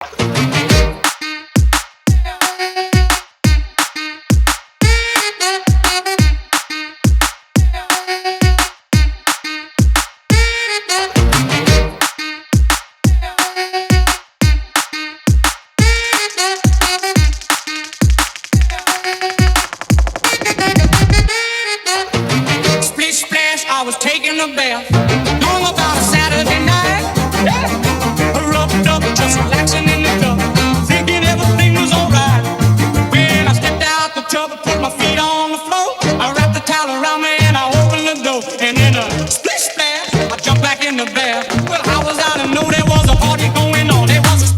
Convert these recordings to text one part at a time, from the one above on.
Splish, splash, I was taking a bath. Long about a Saturday night. Yeah. Rubbed up, just relaxing in the tub, thinking everything was alright. When I stepped out the tub and put my feet on the floor, I wrapped the towel around me and I opened the door. And in a splish, splash, I jumped back in the bath. Well, how was I to know there was a party going on? There was a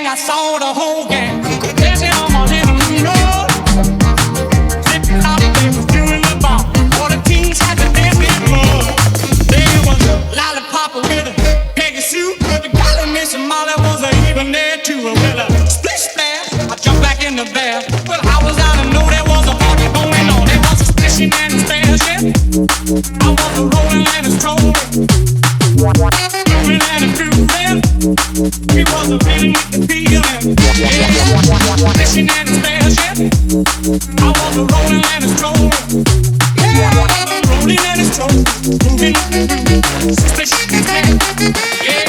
I saw the whole gang dancing on my living room floor. Flipping out, they was doing the ball. All the teens had to dance with more. There was a lollipop with a Peggy Sue, but the golly Miss Molly was even there too. Well, splish splash, I jumped back in the bath. Well, how was I to know there was a party going on? There was a splishing and a splashing. I was a rolling and a strolling, moving and a grooving. We was a feeling with the feeling, yeah. Fishing and a splashing. I was a rolling and a strolling, yeah. I was a rolling and a strolling, moving, splishing, yeah.